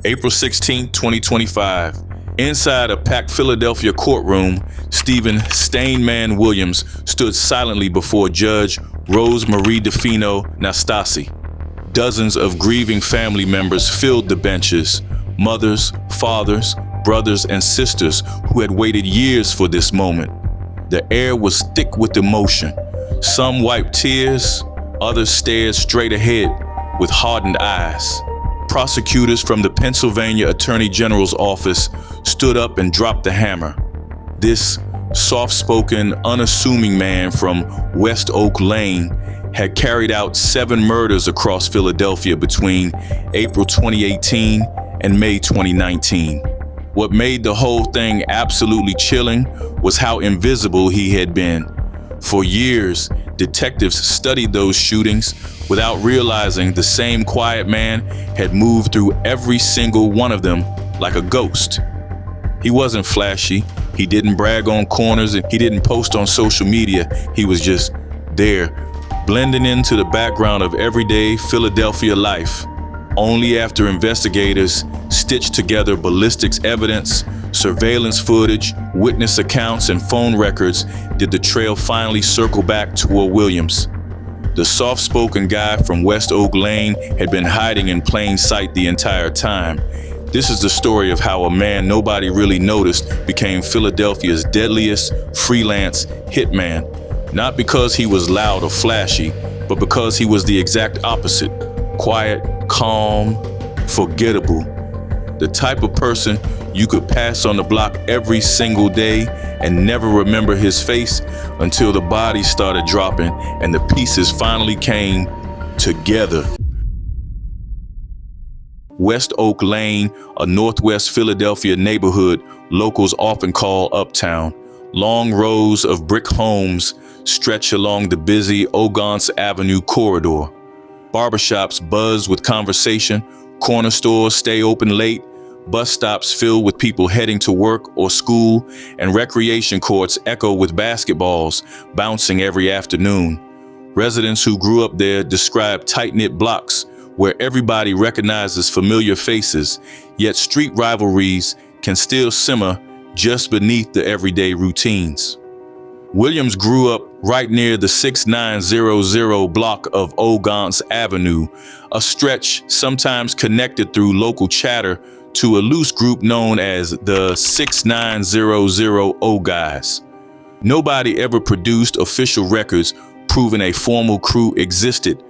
April 16, 2025. Inside a packed Philadelphia courtroom, Stephen Stainman Williams stood silently before Judge Rose Marie DeFino-Nastasi. Dozens of grieving family members filled the benches, mothers, fathers, brothers, and sisters who had waited years for this moment. The air was thick with emotion. Some wiped tears, others stared straight ahead with hardened eyes. Prosecutors from the Pennsylvania Attorney General's office stood up and dropped the hammer. This soft-spoken, unassuming man from West Oak Lane had carried out 7 murders across Philadelphia between April 2018 and May 2019. What made the whole thing absolutely chilling was how invisible he had been. For years, detectives studied those shootings without realizing the same quiet man had moved through every single one of them like a ghost. He wasn't flashy, he didn't brag on corners, and he didn't post on social media. He was just there, blending into the background of everyday Philadelphia life. Only after investigators stitched together ballistics evidence, surveillance footage, witness accounts, and phone records did the trail finally circle back toward Williams. The soft-spoken guy from West Oak Lane had been hiding in plain sight the entire time. This is the story of how a man nobody really noticed became Philadelphia's deadliest freelance hitman. Not because he was loud or flashy, but because he was the exact opposite. Quiet, calm, forgettable. The type of person you could pass on the block every single day and never remember his face until the bodies started dropping and the pieces finally came together. West Oak Lane, a northwest Philadelphia neighborhood locals often call Uptown. Long rows of brick homes stretch along the busy Ogontz Avenue corridor. Barbershops buzz with conversation, corner stores stay open late, bus stops fill with people heading to work or school, and recreation courts echo with basketballs bouncing every afternoon. Residents who grew up there describe tight-knit blocks where everybody recognizes familiar faces, yet street rivalries can still simmer just beneath the everyday routines. Williams grew up right near the 6900 block of Ogontz Avenue, a stretch sometimes connected through local chatter to a loose group known as the 6900 O Guys. Nobody ever produced official records proving a formal crew existed,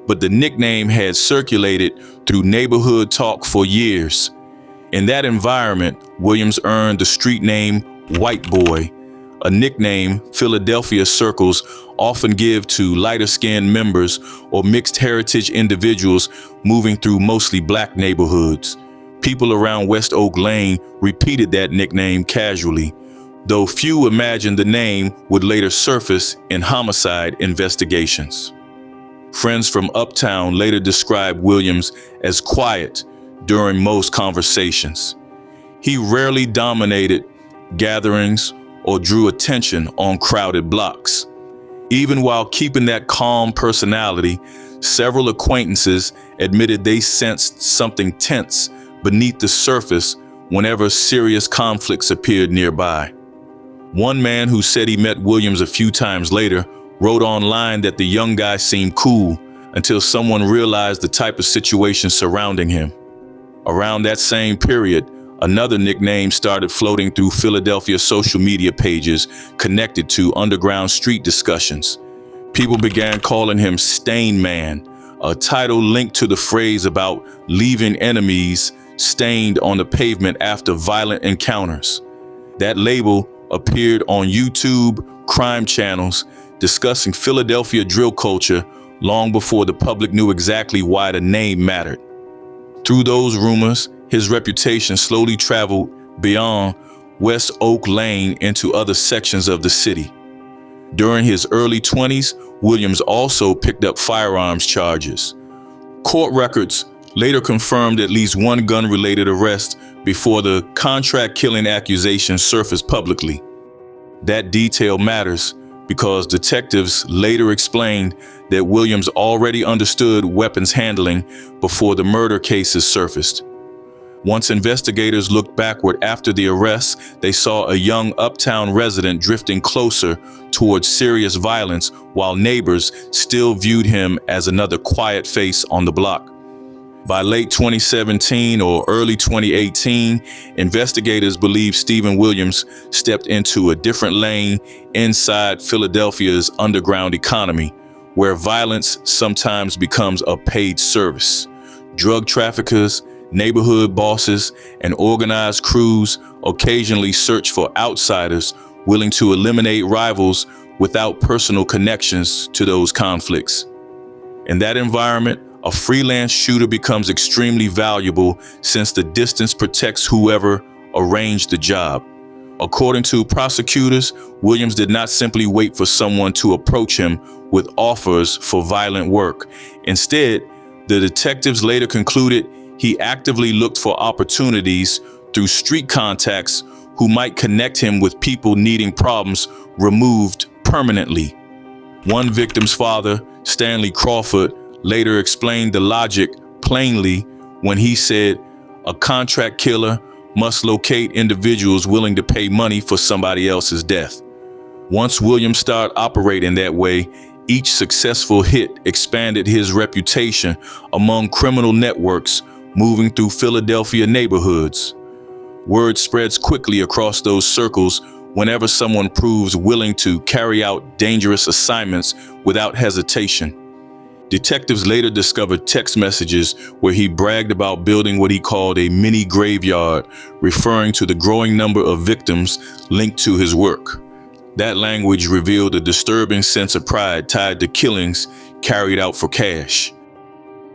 but the nickname had circulated through neighborhood talk for years. In that environment, Williams earned the street name White Boy, a nickname Philadelphia circles often give to lighter-skinned members or mixed heritage individuals moving through mostly black neighborhoods. People around West Oak Lane repeated that nickname casually, though few imagined the name would later surface in homicide investigations. Friends from Uptown later described Williams as quiet during most conversations. He rarely dominated gatherings or drew attention on crowded blocks. Even while keeping that calm personality, several acquaintances admitted they sensed something tense beneath the surface whenever serious conflicts appeared nearby. One man who said he met Williams a few times later wrote online that the young guy seemed cool until someone realized the type of situation surrounding him. Around that same period, another nickname started floating through Philadelphia social media pages connected to underground street discussions. People began calling him Stain Man, a title linked to the phrase about leaving enemies stained on the pavement after violent encounters. That label appeared on YouTube crime channels discussing Philadelphia drill culture long before the public knew exactly why the name mattered. Through those rumors, his reputation slowly traveled beyond West Oak Lane into other sections of the city. During his early 20s, Williams also picked up firearms charges. Court records later confirmed at least one gun-related arrest before the contract killing accusations surfaced publicly. That detail matters because detectives later explained that Williams already understood weapons handling before the murder cases surfaced. Once investigators looked backward after the arrest, they saw a young Uptown resident drifting closer towards serious violence, while neighbors still viewed him as another quiet face on the block. By late 2017 or early 2018, investigators believe Stephen Williams stepped into a different lane inside Philadelphia's underground economy, where violence sometimes becomes a paid service. Drug traffickers, neighborhood bosses, and organized crews occasionally search for outsiders willing to eliminate rivals without personal connections to those conflicts. In that environment, a freelance shooter becomes extremely valuable since the distance protects whoever arranged the job. According to prosecutors, Williams did not simply wait for someone to approach him with offers for violent work. Instead, the detectives later concluded he actively looked for opportunities through street contacts who might connect him with people needing problems removed permanently. One victim's father, Stanley Crawford, later explained the logic plainly when he said, "A contract killer must locate individuals willing to pay money for somebody else's death." Once Williams started operating that way, each successful hit expanded his reputation among criminal networks moving through Philadelphia neighborhoods. Word spreads quickly across those circles whenever someone proves willing to carry out dangerous assignments without hesitation. Detectives later discovered text messages where he bragged about building what he called a mini graveyard, referring to the growing number of victims linked to his work. That language revealed a disturbing sense of pride tied to killings carried out for cash.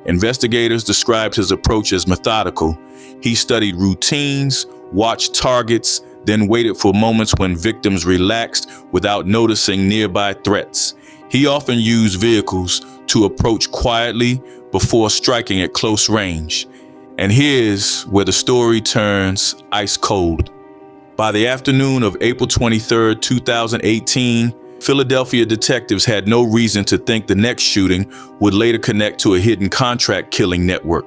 Investigators described his approach as methodical. He studied routines, watched targets, then waited for moments when victims relaxed without noticing nearby threats. He often used vehicles to approach quietly before striking at close range. And here's where the story turns ice cold. By the afternoon of April 23, 2018, Philadelphia detectives had no reason to think the next shooting would later connect to a hidden contract killing network.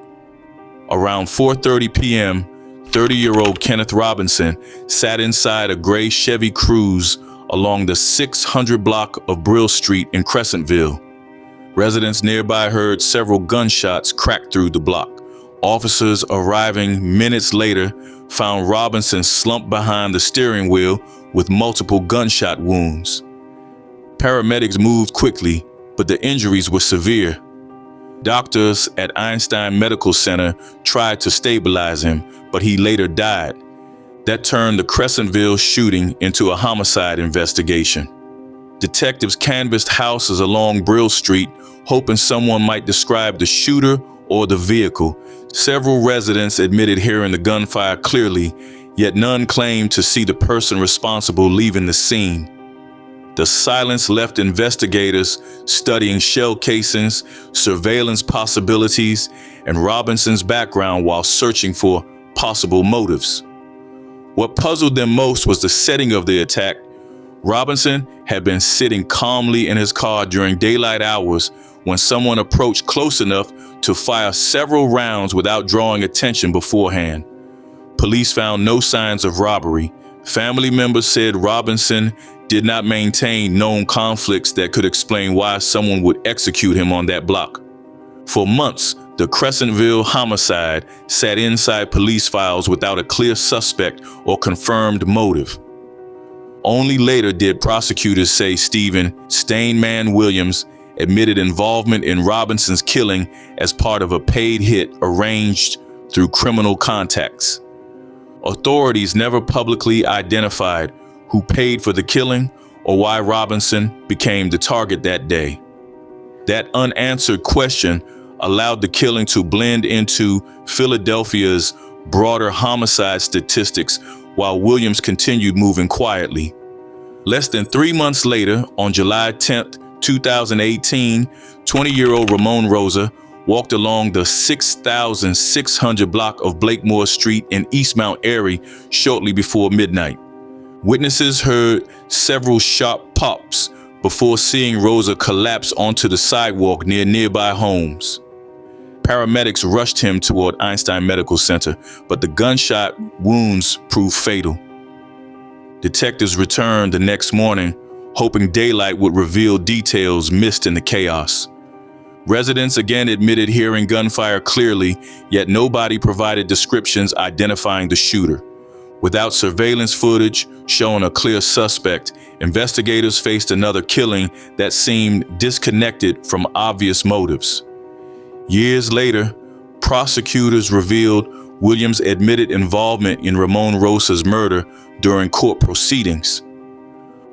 Around 4:30 p.m., 30-year-old Kenneth Robinson sat inside a gray Chevy Cruze along the 600 block of Brill Street in Crescentville. Residents nearby heard several gunshots crack through the block. Officers arriving minutes later found Robinson slumped behind the steering wheel with multiple gunshot wounds. Paramedics moved quickly, but the injuries were severe. Doctors at Einstein Medical Center tried to stabilize him, but he later died. That turned the Crescentville shooting into a homicide investigation. Detectives canvassed houses along Brill Street, hoping someone might describe the shooter or the vehicle. Several residents admitted hearing the gunfire clearly, yet none claimed to see the person responsible leaving the scene. The silence left investigators studying shell casings, surveillance possibilities, and Robinson's background while searching for possible motives. What puzzled them most was the setting of the attack. Robinson had been sitting calmly in his car during daylight hours when someone approached close enough to fire several rounds without drawing attention beforehand. Police found no signs of robbery. Family members said Robinson did not maintain known conflicts that could explain why someone would execute him on that block. For months, the Crescentville homicide sat inside police files without a clear suspect or confirmed motive. Only later did prosecutors say Stephen "Stainman" Williams admitted involvement in Robinson's killing as part of a paid hit arranged through criminal contacts. Authorities never publicly identified who paid for the killing or why Robinson became the target that day. That unanswered question allowed the killing to blend into Philadelphia's broader homicide statistics while Williams continued moving quietly. Less than 3 months later, on July 10, 2018, 20-year-old Ramon Rosa walked along the 6,600 block of Blakemore Street in East Mount Airy shortly before midnight. Witnesses heard several sharp pops before seeing Rosa collapse onto the sidewalk near nearby homes. Paramedics rushed him toward Einstein Medical Center, but the gunshot wounds proved fatal. Detectives returned the next morning, hoping daylight would reveal details missed in the chaos. Residents again admitted hearing gunfire clearly, yet nobody provided descriptions identifying the shooter. Without surveillance footage showing a clear suspect, investigators faced another killing that seemed disconnected from obvious motives. Years later, prosecutors revealed Williams admitted involvement in Ramon Rosa's murder during court proceedings.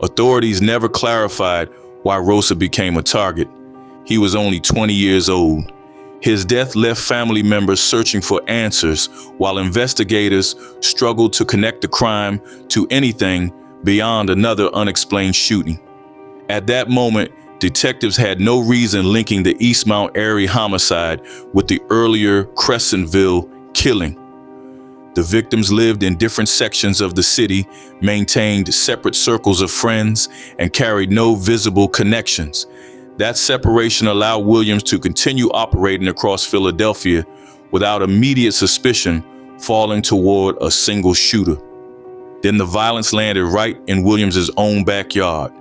Authorities never clarified why Rosa became a target. He was only 20 years old. His death left family members searching for answers, while investigators struggled to connect the crime to anything beyond another unexplained shooting. At that moment, detectives had no reason linking the East Mount Airy homicide with the earlier Crescentville killing. The victims lived in different sections of the city, maintained separate circles of friends, and carried no visible connections. That separation allowed Williams to continue operating across Philadelphia without immediate suspicion falling toward a single shooter. Then the violence landed right in Williams' own backyard.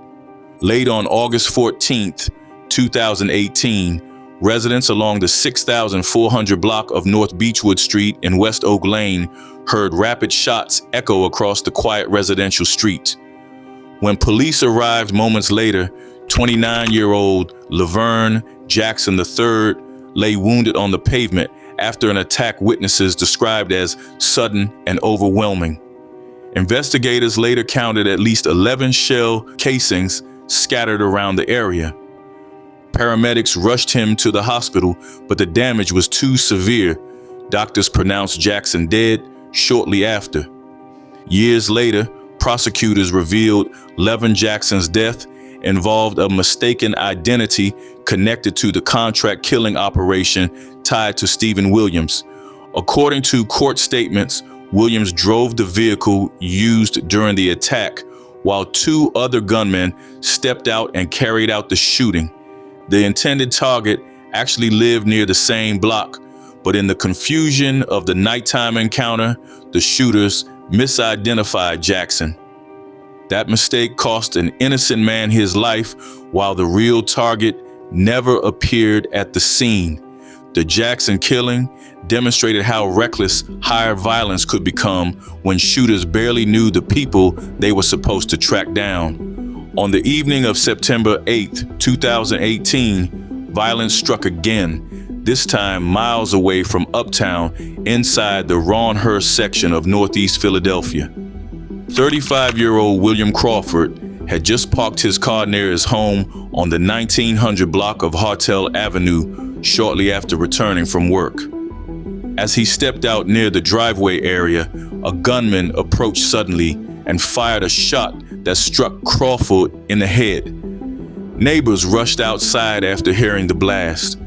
Late on August 14th, 2018, residents along the 6,400 block of North Beechwood Street in West Oak Lane heard rapid shots echo across the quiet residential street. When police arrived moments later, 29-year-old Laverne Jackson III lay wounded on the pavement after an attack witnesses described as sudden and overwhelming. Investigators later counted at least 11 shell casings scattered around the area. Paramedics rushed him to the hospital, but the damage was too severe. Doctors pronounced Jackson dead shortly after. Years later, prosecutors revealed Levin Jackson's death involved a mistaken identity connected to the contract killing operation tied to Stephen Williams. According to court statements, Williams drove the vehicle used during the attack, while two other gunmen stepped out and carried out the shooting. The intended target actually lived near the same block, but in the confusion of the nighttime encounter, the shooters misidentified Jackson. That mistake cost an innocent man his life, while the real target never appeared at the scene. The Jackson killing demonstrated how reckless higher violence could become when shooters barely knew the people they were supposed to track down. On the evening of September 8, 2018, violence struck again, this time miles away from Uptown, inside the Rhawnhurst section of Northeast Philadelphia. 35-year-old William Crawford had just parked his car near his home on the 1900 block of Hartel Avenue shortly after returning from work. As he stepped out near the driveway area, a gunman approached suddenly and fired a shot that struck Crawford in the head. Neighbors rushed outside after hearing the blast.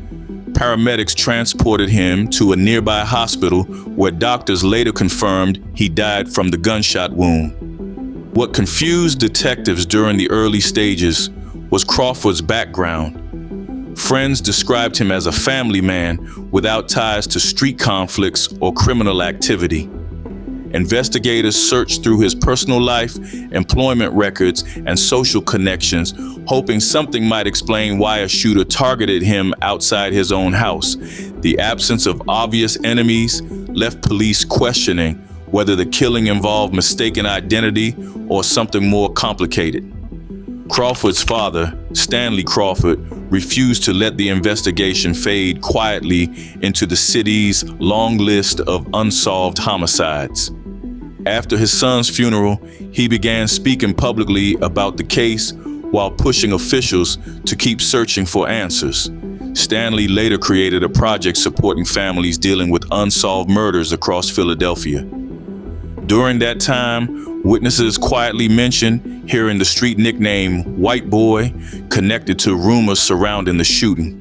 Paramedics transported him to a nearby hospital where doctors later confirmed he died from the gunshot wound. What confused detectives during the early stages was Crawford's background. Friends described him as a family man without ties to street conflicts or criminal activity. Investigators searched through his personal life, employment records, and social connections, hoping something might explain why a shooter targeted him outside his own house. The absence of obvious enemies left police questioning whether the killing involved mistaken identity or something more complicated. Crawford's father, Stanley Crawford, refused to let the investigation fade quietly into the city's long list of unsolved homicides. After his son's funeral, he began speaking publicly about the case while pushing officials to keep searching for answers. Stanley later created a project supporting families dealing with unsolved murders across Philadelphia. During that time, witnesses quietly mentioned hearing the street nickname White Boy connected to rumors surrounding the shooting.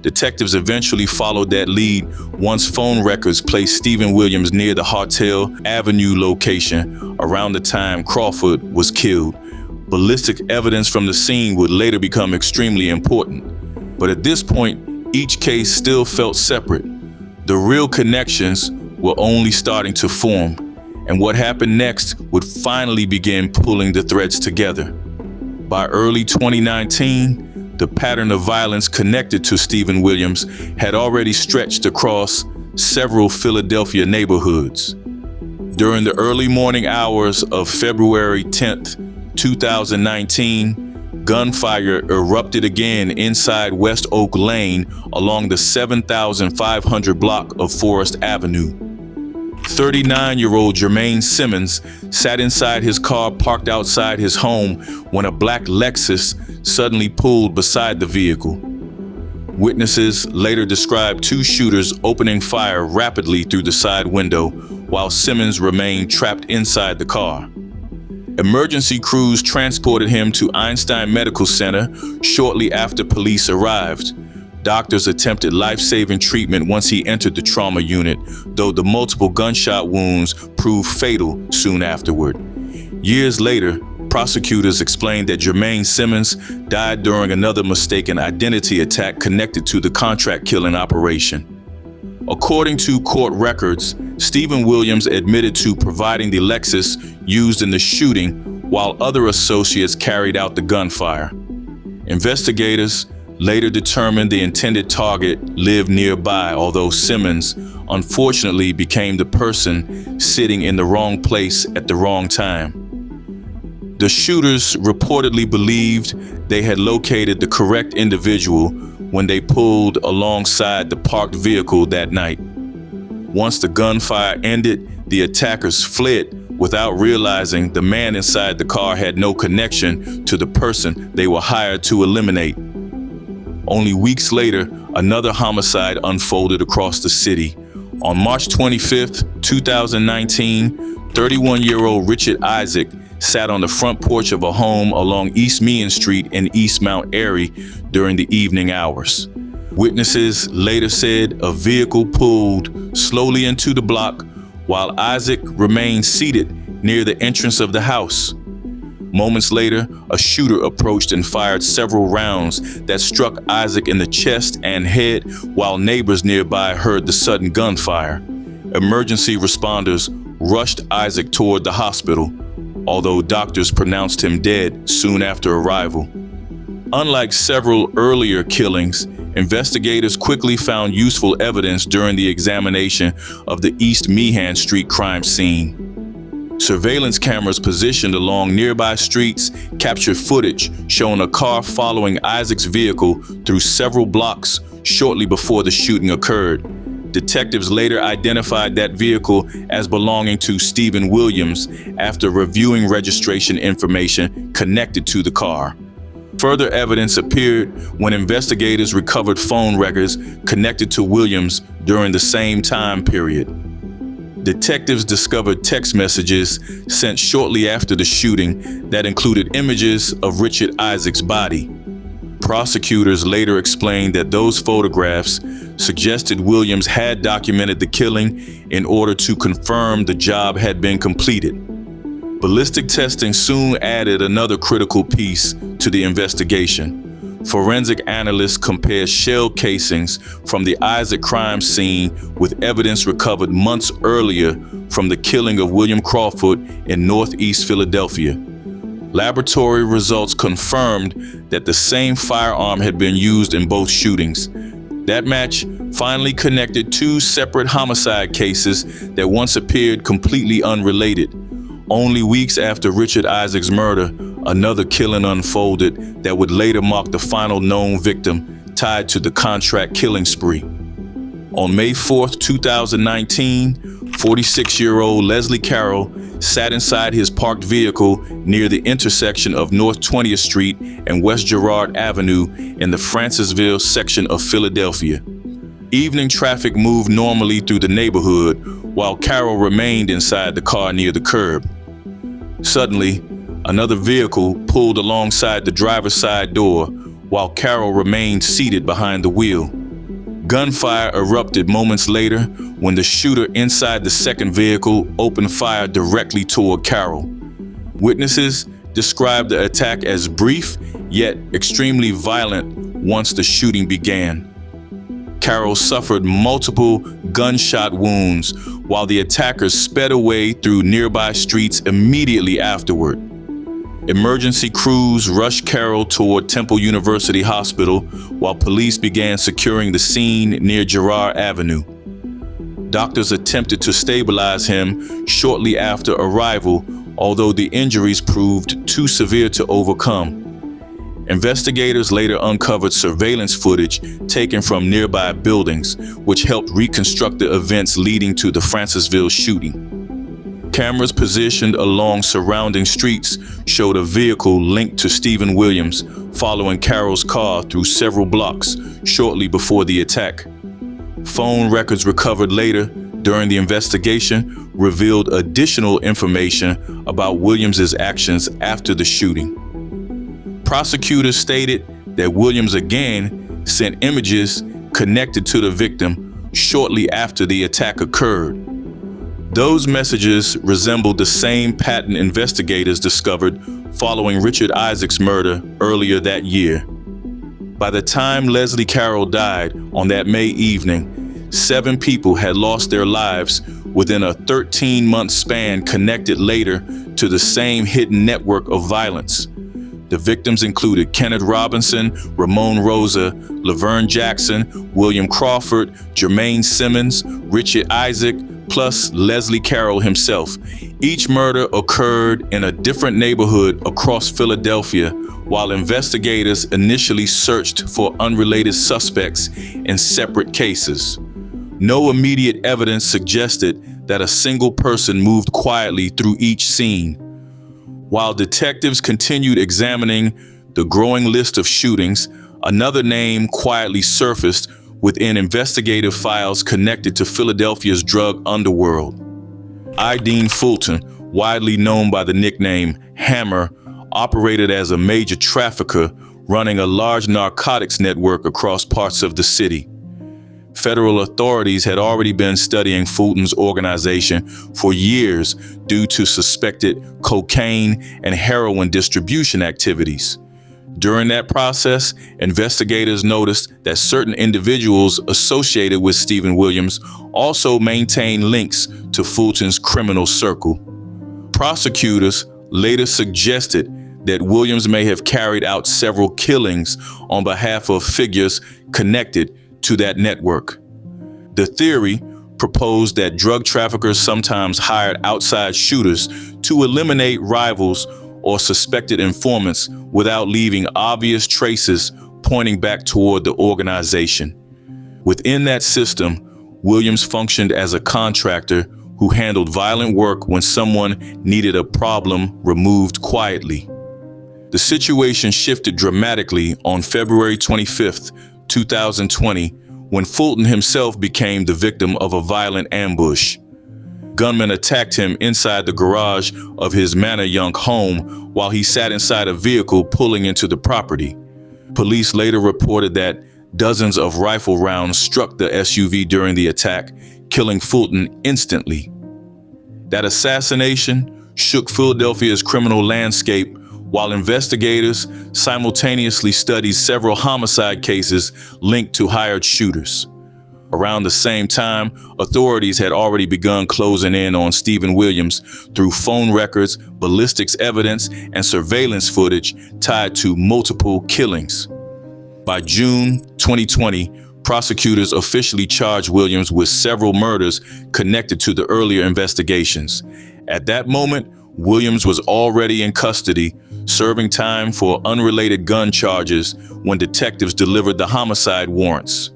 Detectives eventually followed that lead once phone records placed Stephen Williams near the Hartel Avenue location around the time Crawford was killed. Ballistic evidence from the scene would later become extremely important. But at this point, each case still felt separate. The real connections were only starting to form, and what happened next would finally begin pulling the threads together. By early 2019, the pattern of violence connected to Stephen Williams had already stretched across several Philadelphia neighborhoods. During the early morning hours of February 10th, 2019, gunfire erupted again inside West Oak Lane along the 7,500 block of Forest Avenue. 39-year-old Jermaine Simmons sat inside his car parked outside his home when a black Lexus suddenly pulled beside the vehicle. Witnesses later described two shooters opening fire rapidly through the side window while Simmons remained trapped inside the car. Emergency crews transported him to Einstein Medical Center shortly after police arrived. Doctors attempted life-saving treatment once he entered the trauma unit, though the multiple gunshot wounds proved fatal soon afterward. Years later, prosecutors explained that Jermaine Simmons died during another mistaken identity attack connected to the contract killing operation. According to court records, Stephen Williams admitted to providing the Lexus used in the shooting while other associates carried out the gunfire. Investigators later determined the intended target lived nearby, although Simmons unfortunately became the person sitting in the wrong place at the wrong time. The shooters reportedly believed they had located the correct individual when they pulled alongside the parked vehicle that night. Once the gunfire ended, the attackers fled without realizing the man inside the car had no connection to the person they were hired to eliminate. Only weeks later, another homicide unfolded across the city. On March 25th, 2019, 31-year-old Richard Isaac sat on the front porch of a home along East Meehan Street in East Mount Airy during the evening hours. Witnesses later said a vehicle pulled slowly into the block while Isaac remained seated near the entrance of the house. Moments later, a shooter approached and fired several rounds that struck Isaac in the chest and head, while neighbors nearby heard the sudden gunfire. Emergency responders rushed Isaac toward the hospital, although doctors pronounced him dead soon after arrival. Unlike several earlier killings, investigators quickly found useful evidence during the examination of the East Meehan Street crime scene. Surveillance cameras positioned along nearby streets captured footage showing a car following Isaac's vehicle through several blocks shortly before the shooting occurred. Detectives later identified that vehicle as belonging to Stephen Williams after reviewing registration information connected to the car. Further evidence appeared when investigators recovered phone records connected to Williams during the same time period. Detectives discovered text messages sent shortly after the shooting that included images of Richard Isaac's body. Prosecutors later explained that those photographs suggested Williams had documented the killing in order to confirm the job had been completed. Ballistic testing soon added another critical piece to the investigation. Forensic analysts compared shell casings from the Isaac crime scene with evidence recovered months earlier from the killing of William Crawford in Northeast Philadelphia. Laboratory results confirmed that the same firearm had been used in both shootings. That match finally connected two separate homicide cases that once appeared completely unrelated. Only weeks after Richard Isaac's murder, another killing unfolded that would later mark the final known victim tied to the contract killing spree. On May 4th, 2019, 46-year-old Leslie Carroll sat inside his parked vehicle near the intersection of North 20th Street and West Girard Avenue in the Francisville section of Philadelphia. Evening traffic moved normally through the neighborhood while Carroll remained inside the car near the curb. Suddenly, another vehicle pulled alongside the driver's side door while Carroll remained seated behind the wheel. Gunfire erupted moments later when the shooter inside the second vehicle opened fire directly toward Carroll. Witnesses described the attack as brief yet extremely violent once the shooting began. Carroll suffered multiple gunshot wounds while the attackers sped away through nearby streets immediately afterward. Emergency crews rushed Carroll toward Temple University Hospital while police began securing the scene near Girard Avenue. Doctors attempted to stabilize him shortly after arrival, although the injuries proved too severe to overcome. Investigators later uncovered surveillance footage taken from nearby buildings, which helped reconstruct the events leading to the Francisville shooting. Cameras positioned along surrounding streets showed a vehicle linked to Stephen Williams following Carroll's car through several blocks shortly before the attack. Phone records recovered later during the investigation revealed additional information about Williams's actions after the shooting. Prosecutors stated that Williams again sent images connected to the victim shortly after the attack occurred. Those messages resembled the same pattern investigators discovered following Richard Isaac's murder earlier that year. By the time Leslie Carroll died on that May evening, 7 people had lost their lives within a 13-month span connected later to the same hidden network of violence. The victims included Kenneth Robinson, Ramon Rosa, Laverne Jackson, William Crawford, Jermaine Simmons, Richard Isaac, plus Leslie Carroll himself. Each murder occurred in a different neighborhood across Philadelphia, while investigators initially searched for unrelated suspects in separate cases. No immediate evidence suggested that a single person moved quietly through each scene. While detectives continued examining the growing list of shootings, another name quietly surfaced within investigative files connected to Philadelphia's drug underworld. Ideen Fulton, widely known by the nickname Hammer, operated as a major trafficker running a large narcotics network across parts of the city. Federal authorities had already been studying Fulton's organization for years due to suspected cocaine and heroin distribution activities. During that process, investigators noticed that certain individuals associated with Stephen Williams also maintained links to Fulton's criminal circle. Prosecutors later suggested that Williams may have carried out several killings on behalf of figures connected to that network. The theory proposed that drug traffickers sometimes hired outside shooters to eliminate rivals or suspected informants without leaving obvious traces pointing back toward the organization. Within that system, Williams functioned as a contractor who handled violent work when someone needed a problem removed quietly. The situation shifted dramatically on February 25th, 2020, when Fulton himself became the victim of a violent ambush. Gunmen attacked him inside the garage of his Manor-Yonk home while he sat inside a vehicle pulling into the property. Police later reported that dozens of rifle rounds struck the SUV during the attack, killing Fulton instantly. That assassination shook Philadelphia's criminal landscape while investigators simultaneously studied several homicide cases linked to hired shooters. Around the same time, authorities had already begun closing in on Stephen Williams through phone records, ballistics evidence, and surveillance footage tied to multiple killings. By June 2020, prosecutors officially charged Williams with several murders connected to the earlier investigations. At that moment, Williams was already in custody, serving time for unrelated gun charges when detectives delivered the homicide warrants.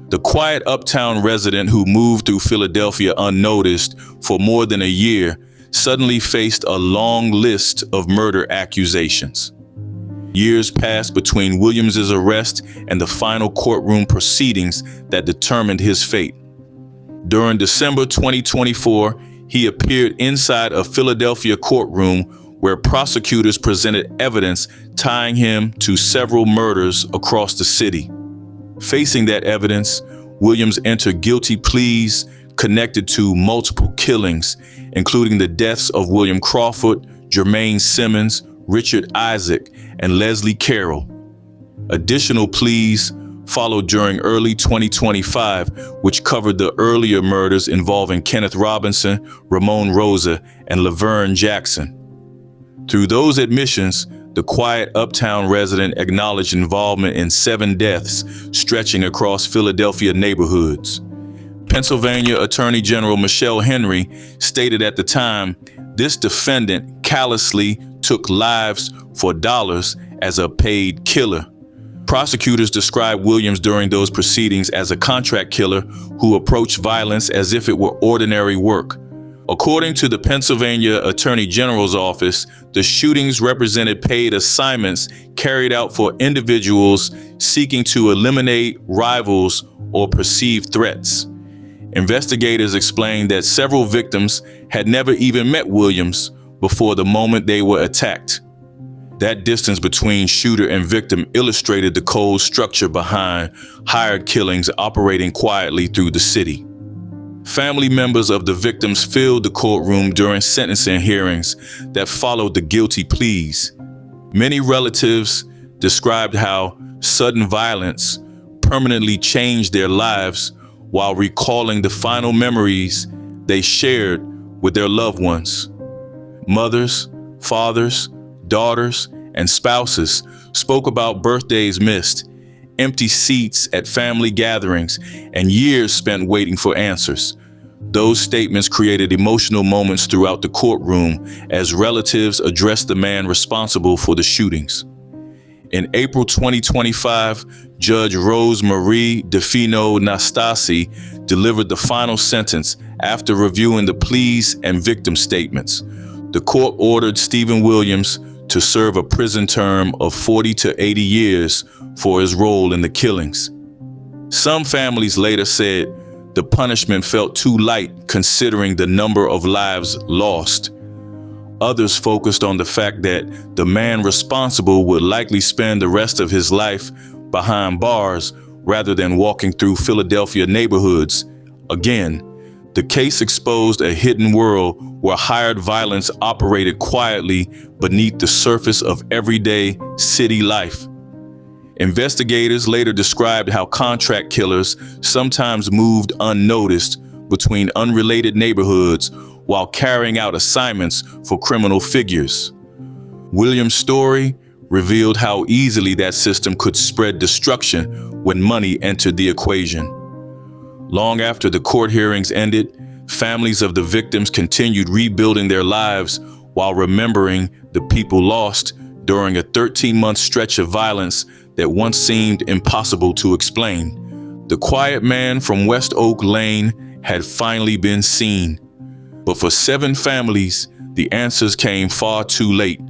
The quiet Uptown resident who moved through Philadelphia unnoticed for more than a year suddenly faced a long list of murder accusations. Years passed between Williams's arrest and the final courtroom proceedings that determined his fate. During December 2024, he appeared inside a Philadelphia courtroom where prosecutors presented evidence tying him to several murders across the city. Facing that evidence, Williams entered guilty pleas connected to multiple killings, including the deaths of William Crawford, Jermaine Simmons, Richard Isaac, and Leslie Carroll. Additional pleas followed during early 2025, which covered the earlier murders involving Kenneth Robinson, Ramon Rosa, and Laverne Jackson. Through those admissions, the quiet Uptown resident acknowledged involvement in 7 deaths stretching across Philadelphia neighborhoods. Pennsylvania Attorney General Michelle Henry stated at the time, this defendant callously took lives for dollars as a paid killer. Prosecutors described Williams during those proceedings as a contract killer who approached violence as if it were ordinary work. According to the Pennsylvania Attorney General's office, the shootings represented paid assignments carried out for individuals seeking to eliminate rivals or perceived threats. Investigators explained that several victims had never even met Williams before the moment they were attacked. That distance between shooter and victim illustrated the cold structure behind hired killings operating quietly through the city. Family members of the victims filled the courtroom during sentencing hearings that followed the guilty pleas. Many relatives described how sudden violence permanently changed their lives while recalling the final memories they shared with their loved ones. Mothers, fathers, daughters, and spouses spoke about birthdays missed, empty seats at family gatherings, and years spent waiting for answers. Those statements created emotional moments throughout the courtroom as relatives addressed the man responsible for the shootings. In April 2025, Judge Rose Marie DeFino-Nastasi delivered the final sentence after reviewing the pleas and victim statements. The court ordered Stephen Williams to serve a prison term of 40 to 80 years for his role in the killings. Some families later said the punishment felt too light considering the number of lives lost. Others focused on the fact that the man responsible would likely spend the rest of his life behind bars rather than walking through Philadelphia neighborhoods. Again, the case exposed a hidden world where hired violence operated quietly beneath the surface of everyday city life. Investigators later described how contract killers sometimes moved unnoticed between unrelated neighborhoods while carrying out assignments for criminal figures. Williams' story revealed how easily that system could spread destruction when money entered the equation. Long after the court hearings ended, families of the victims continued rebuilding their lives while remembering the people lost during a 13-month stretch of violence that once seemed impossible to explain. The quiet man from West Oak Lane had finally been seen. But for 7 families, the answers came far too late.